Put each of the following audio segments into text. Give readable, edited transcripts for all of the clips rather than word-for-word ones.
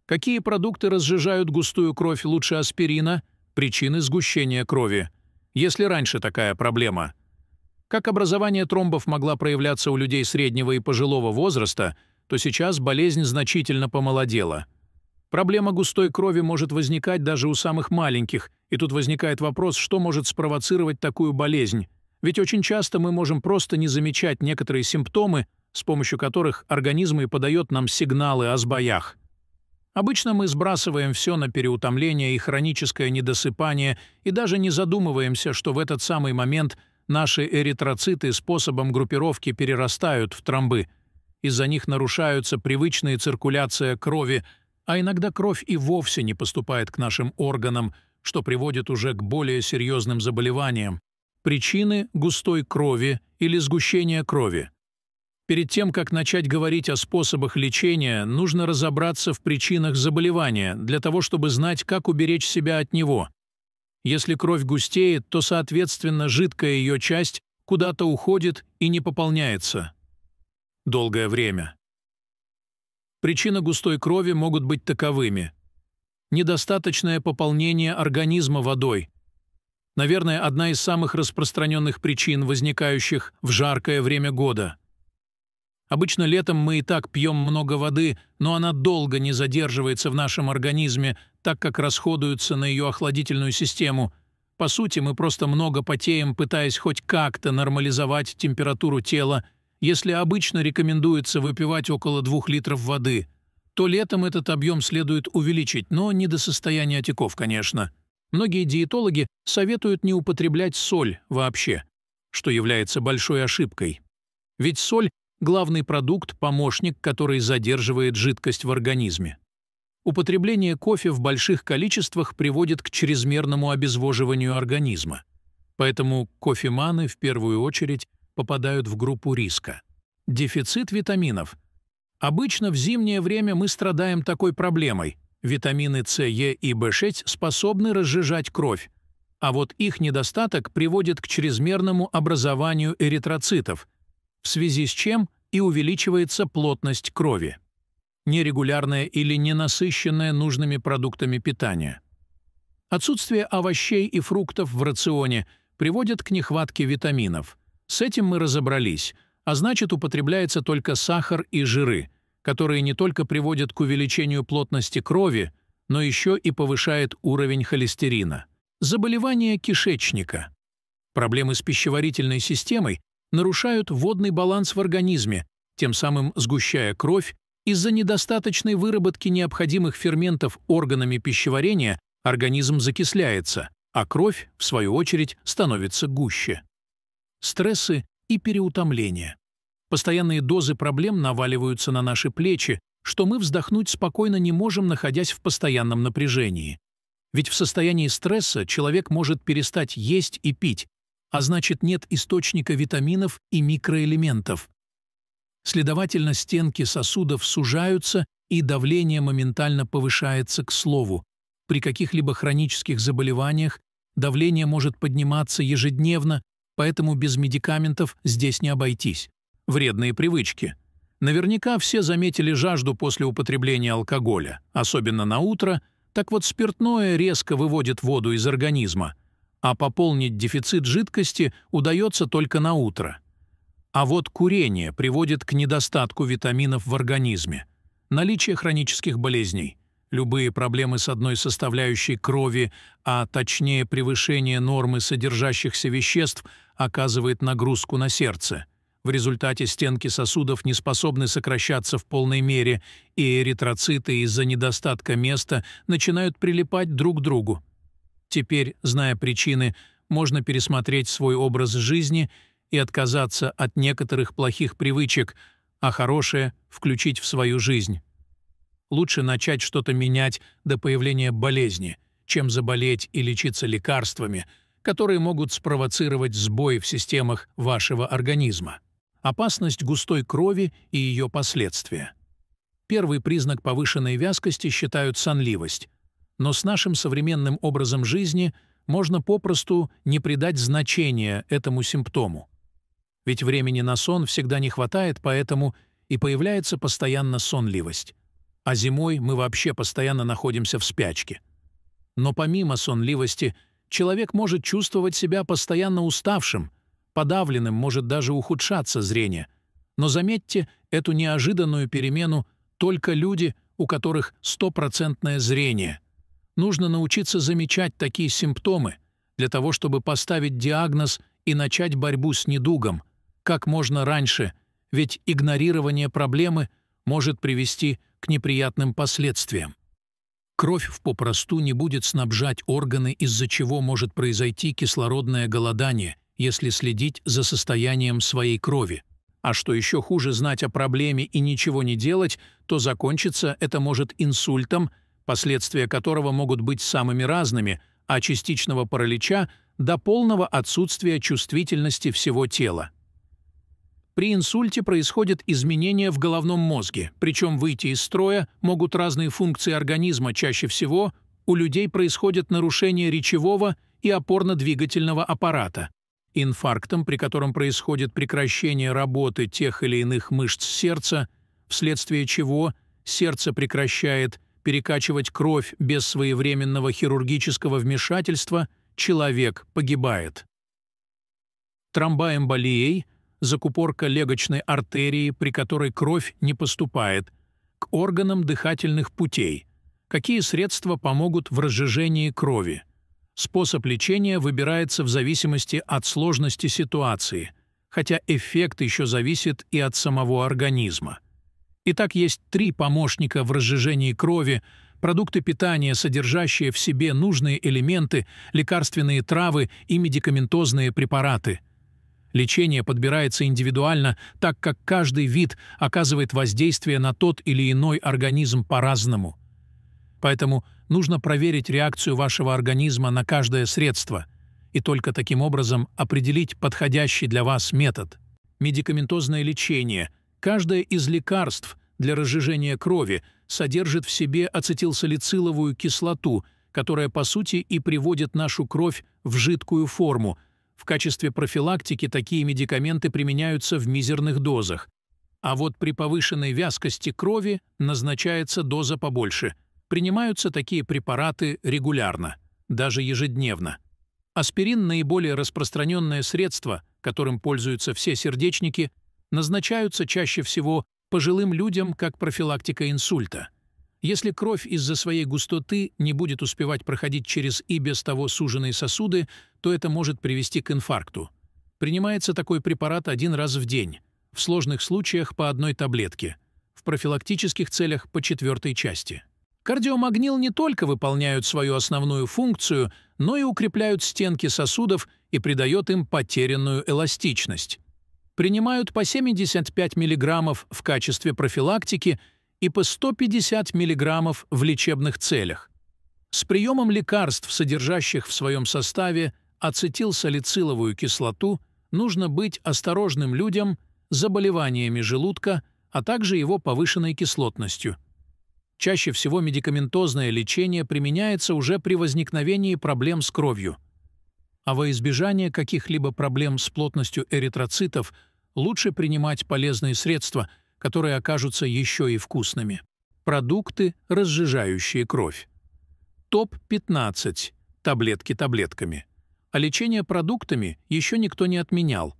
Какие продукты разжижают густую кровь лучше аспирина? Причины сгущения крови. Есть ли раньше такая проблема? Как образование тромбов могла проявляться у людей среднего и пожилого возраста, то сейчас болезнь значительно помолодела. Проблема густой крови может возникать даже у самых маленьких, и тут возникает вопрос, что может спровоцировать такую болезнь. Ведь очень часто мы можем просто не замечать некоторые симптомы, с помощью которых организм и подает нам сигналы о сбоях. Обычно мы сбрасываем все на переутомление и хроническое недосыпание и даже не задумываемся, что в этот самый момент наши эритроциты способом группировки перерастают в тромбы. Из-за них нарушаются привычная циркуляция крови, а иногда кровь и вовсе не поступает к нашим органам, что приводит уже к более серьезным заболеваниям. Причины густой крови или сгущения крови. Перед тем, как начать говорить о способах лечения, нужно разобраться в причинах заболевания, для того, чтобы знать, как уберечь себя от него. Если кровь густеет, то, соответственно, жидкая ее часть куда-то уходит и не пополняется. Долгое время. Причины густой крови могут быть таковыми. Недостаточное пополнение организма водой. Наверное, одна из самых распространенных причин, возникающих в жаркое время года. Обычно летом мы и так пьем много воды, но она долго не задерживается в нашем организме, так как расходуется на ее охладительную систему. По сути, мы просто много потеем, пытаясь хоть как-то нормализовать температуру тела. Если обычно рекомендуется выпивать около 2 литров воды, то летом этот объем следует увеличить, но не до состояния отеков, конечно. Многие диетологи советуют не употреблять соль вообще, что является большой ошибкой. Ведь соль – главный продукт, помощник, который задерживает жидкость в организме. Употребление кофе в больших количествах приводит к чрезмерному обезвоживанию организма. Поэтому кофеманы в первую очередь попадают в группу риска. Дефицит витаминов. Обычно в зимнее время мы страдаем такой проблемой. Витамины С, Е и В6 способны разжижать кровь, а вот их недостаток приводит к чрезмерному образованию эритроцитов, в связи с чем и увеличивается плотность крови. Нерегулярная или ненасыщенная нужными продуктами питания. Отсутствие овощей и фруктов в рационе приводит к нехватке витаминов. С этим мы разобрались, а значит, употребляется только сахар и жиры, которые не только приводят к увеличению плотности крови, но еще и повышают уровень холестерина. Заболевания кишечника. Проблемы с пищеварительной системой нарушают водный баланс в организме, тем самым сгущая кровь. Из-за недостаточной выработки необходимых ферментов органами пищеварения организм закисляется, а кровь, в свою очередь, становится гуще. Стрессы и переутомление. Постоянные дозы проблем наваливаются на наши плечи, что мы вздохнуть спокойно не можем, находясь в постоянном напряжении. Ведь в состоянии стресса человек может перестать есть и пить, а значит, нет источника витаминов и микроэлементов. Следовательно, стенки сосудов сужаются, и давление моментально повышается, к слову. При каких-либо хронических заболеваниях давление может подниматься ежедневно, поэтому без медикаментов здесь не обойтись. Вредные привычки. Наверняка все заметили жажду после употребления алкоголя, особенно на утро. Так вот, спиртное резко выводит воду из организма, а пополнить дефицит жидкости удается только на утро. А вот курение приводит к недостатку витаминов в организме. Наличие хронических болезней, любые проблемы с одной составляющей крови, а точнее превышение нормы содержащихся веществ, оказывает нагрузку на сердце. В результате стенки сосудов не способны сокращаться в полной мере, и эритроциты из-за недостатка места начинают прилипать друг к другу. Теперь, зная причины, можно пересмотреть свой образ жизни и отказаться от некоторых плохих привычек, а хорошее включить в свою жизнь. Лучше начать что-то менять до появления болезни, чем заболеть и лечиться лекарствами, которые могут спровоцировать сбой в системах вашего организма. Опасность густой крови и ее последствия. Первый признак повышенной вязкости считают сонливость, но с нашим современным образом жизни можно попросту не придать значения этому симптому. Ведь времени на сон всегда не хватает, поэтому и появляется постоянно сонливость. а зимой мы вообще постоянно находимся в спячке. Но помимо сонливости, человек может чувствовать себя постоянно уставшим, подавленным, может даже ухудшаться зрение. Но заметьте эту неожиданную перемену только люди, у которых стопроцентное зрение. Нужно научиться замечать такие симптомы для того, чтобы поставить диагноз и начать борьбу с недугом как можно раньше, ведь игнорирование проблемы может привести к неприятным последствиям. Кровь попросту не будет снабжать органы, из-за чего может произойти кислородное голодание, если следить за состоянием своей крови. А что еще хуже знать о проблеме и ничего не делать, то закончиться это может инсультом, последствия которого могут быть самыми разными, от частичного паралича до полного отсутствия чувствительности всего тела. При инсульте происходят изменения в головном мозге, причем выйти из строя могут разные функции организма. Чаще всего у людей происходят нарушения речевого и опорно-двигательного аппарата. Инфарктом, при котором происходит прекращение работы тех или иных мышц сердца, вследствие чего сердце прекращает перекачивать кровь без своевременного хирургического вмешательства, человек погибает. Тромбоэмболией – закупорка легочной артерии, при которой кровь не поступает, к органам дыхательных путей. Какие средства помогут в разжижении крови? Способ лечения выбирается в зависимости от сложности ситуации, хотя эффект еще зависит и от самого организма. Итак, есть 3 помощника в разжижении крови: продукты питания, содержащие в себе нужные элементы, лекарственные травы и медикаментозные препараты. Лечение подбирается индивидуально, так как каждый вид оказывает воздействие на тот или иной организм по-разному. Поэтому нужно проверить реакцию вашего организма на каждое средство и только таким образом определить подходящий для вас метод. Медикаментозное лечение. Каждое из лекарств для разжижения крови содержит в себе ацетилсалициловую кислоту, которая по сути и приводит нашу кровь в жидкую форму. В качестве профилактики такие медикаменты применяются в мизерных дозах. А вот при повышенной вязкости крови назначается доза побольше. Принимаются такие препараты регулярно, даже ежедневно. Аспирин – наиболее распространенное средство, которым пользуются все сердечники, назначаются чаще всего пожилым людям как профилактика инсульта. Если кровь из-за своей густоты не будет успевать проходить через и без того суженные сосуды, то это может привести к инфаркту. Принимается такой препарат 1 раз в день, в сложных случаях по 1 таблетке, в профилактических целях по 4 части. Кардиомагнил не только выполняют свою основную функцию, но и укрепляют стенки сосудов и придает им потерянную эластичность. Принимают по 75 мг в качестве профилактики и по 150 мг в лечебных целях. С приемом лекарств, содержащих в своем составе ацетилсалициловую кислоту, нужно быть осторожным людям с заболеваниями желудка, а также его повышенной кислотностью. Чаще всего медикаментозное лечение применяется уже при возникновении проблем с кровью. А во избежание каких-либо проблем с плотностью эритроцитов лучше принимать полезные средства, которые окажутся еще и вкусными. Продукты, разжижающие кровь. Топ-15. Таблетки таблетками. А лечение продуктами еще никто не отменял.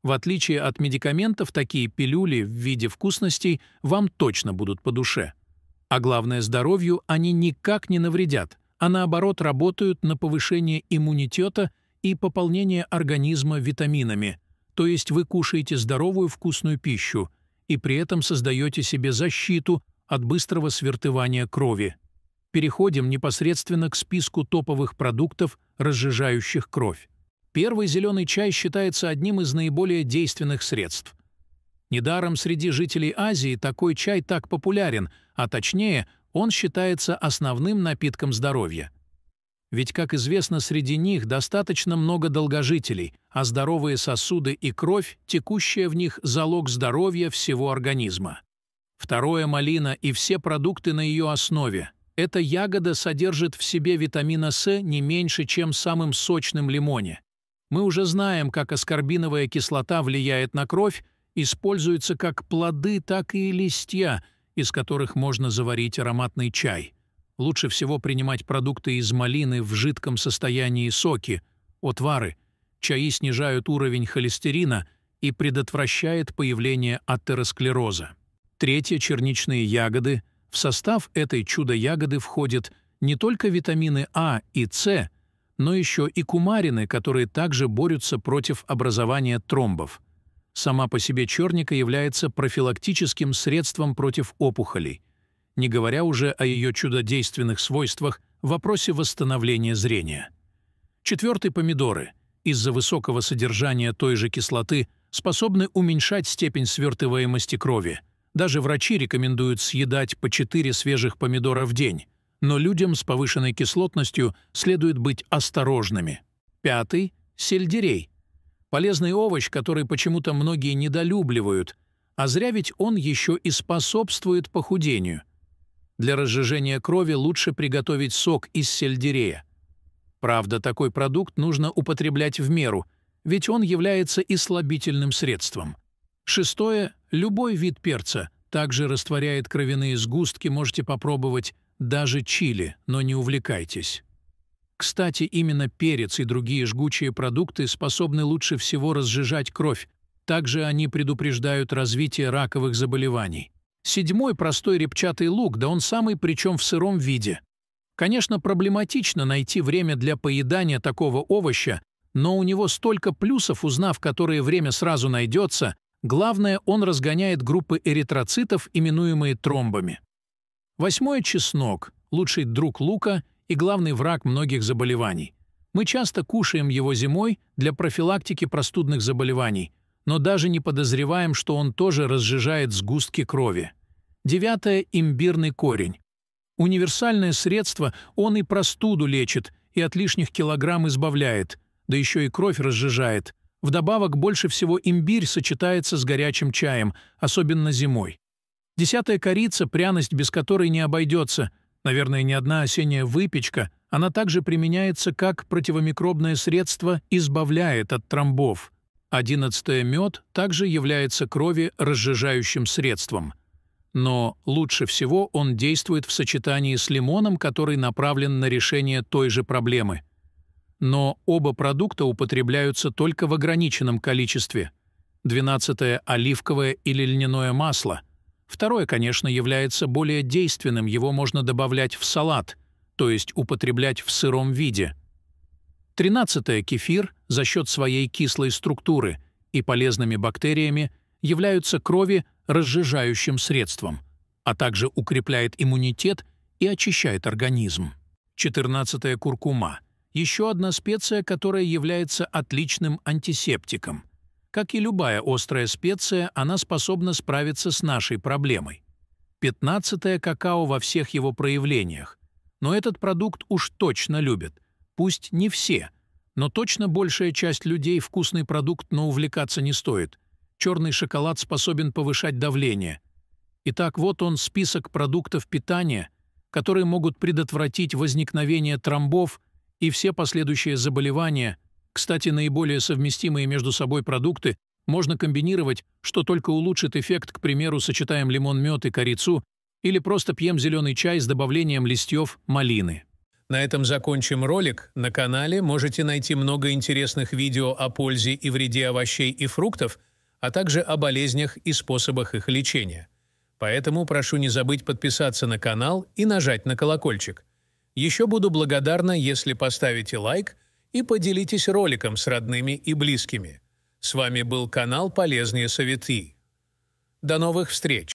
В отличие от медикаментов, такие пилюли в виде вкусностей вам точно будут по душе. А главное, здоровью они никак не навредят, а наоборот работают на повышение иммунитета и пополнение организма витаминами. То есть вы кушаете здоровую вкусную пищу и при этом создаете себе защиту от быстрого свертывания крови. Переходим непосредственно к списку топовых продуктов, разжижающих кровь. Первый зеленый чай считается одним из наиболее действенных средств. Недаром среди жителей Азии такой чай так популярен, а точнее, он считается основным напитком здоровья. Ведь, как известно, среди них достаточно много долгожителей, а здоровые сосуды и кровь, текущая в них, залог здоровья всего организма. Второе – малина и все продукты на ее основе. Эта ягода содержит в себе витамина С не меньше, чем в самом сочном лимоне. Мы уже знаем, как аскорбиновая кислота влияет на кровь, используется как плоды, так и листья, из которых можно заварить ароматный чай. Лучше всего принимать продукты из малины в жидком состоянии соки, отвары. Чаи снижают уровень холестерина и предотвращает появление атеросклероза. Третье – черничные ягоды. В состав этой чудо-ягоды входят не только витамины А и С, но еще и кумарины, которые также борются против образования тромбов. Сама по себе черника является профилактическим средством против опухолей, не говоря уже о ее чудодейственных свойствах в вопросе восстановления зрения. Четвертый – помидоры. Из-за высокого содержания той же кислоты способны уменьшать степень свертываемости крови. Даже врачи рекомендуют съедать по 4 свежих помидора в день, но людям с повышенной кислотностью следует быть осторожными. Пятый – сельдерей. Полезный овощ, который почему-то многие недолюбливают, а зря, ведь он еще и способствует похудению. Для разжижения крови лучше приготовить сок из сельдерея. Правда, такой продукт нужно употреблять в меру, ведь он является и слабительным средством. Шестое – любой вид перца. Также растворяет кровяные сгустки, можете попробовать даже чили, но не увлекайтесь. Кстати, именно перец и другие жгучие продукты способны лучше всего разжижать кровь. Также они предупреждают развитие раковых заболеваний. Седьмой – простой репчатый лук, да он самый, причем в сыром виде. Конечно, проблематично найти время для поедания такого овоща, но у него столько плюсов, узнав, которое время сразу найдется. Главное, он разгоняет группы эритроцитов, именуемые тромбами. Восьмое – чеснок, лучший друг лука и главный враг многих заболеваний. Мы часто кушаем его зимой для профилактики простудных заболеваний, но даже не подозреваем, что он тоже разжижает сгустки крови. Девятое – имбирный корень. Универсальное средство, он и простуду лечит, и от лишних килограмм избавляет, да еще и кровь разжижает. Вдобавок, больше всего имбирь сочетается с горячим чаем, особенно зимой. Десятая – корица, пряность, без которой не обойдется. Наверное, ни одна осенняя выпечка. Она также применяется как противомикробное средство, избавляет от тромбов. 11. Мед также является крови разжижающим средством. Но лучше всего он действует в сочетании с лимоном, который направлен на решение той же проблемы. Но оба продукта употребляются только в ограниченном количестве. 12. Оливковое или льняное масло. Второе, конечно, является более действенным, его можно добавлять в салат, то есть употреблять в сыром виде. 13. Кефир за счет своей кислой структуры и полезными бактериями являются крови разжижающим средством, а также укрепляет иммунитет и очищает организм. 14. Куркума. Еще одна специя, которая является отличным антисептиком. Как и любая острая специя, она способна справиться с нашей проблемой. 15. Какао во всех его проявлениях. Но этот продукт уж точно любят. Пусть не все, но точно большая часть людей вкусный продукт, но увлекаться не стоит. Черный шоколад способен повышать давление. Итак, вот он список продуктов питания, которые могут предотвратить возникновение тромбов и все последующие заболевания. Кстати, наиболее совместимые между собой продукты можно комбинировать, что только улучшит эффект, к примеру, сочетаем лимон, мед и корицу, или просто пьем зеленый чай с добавлением листьев малины. На этом закончим ролик. На канале можете найти много интересных видео о пользе и вреде овощей и фруктов, а также о болезнях и способах их лечения. Поэтому прошу не забыть подписаться на канал и нажать на колокольчик. Еще буду благодарна, если поставите лайк и поделитесь роликом с родными и близкими. С вами был канал «Полезные советы». До новых встреч!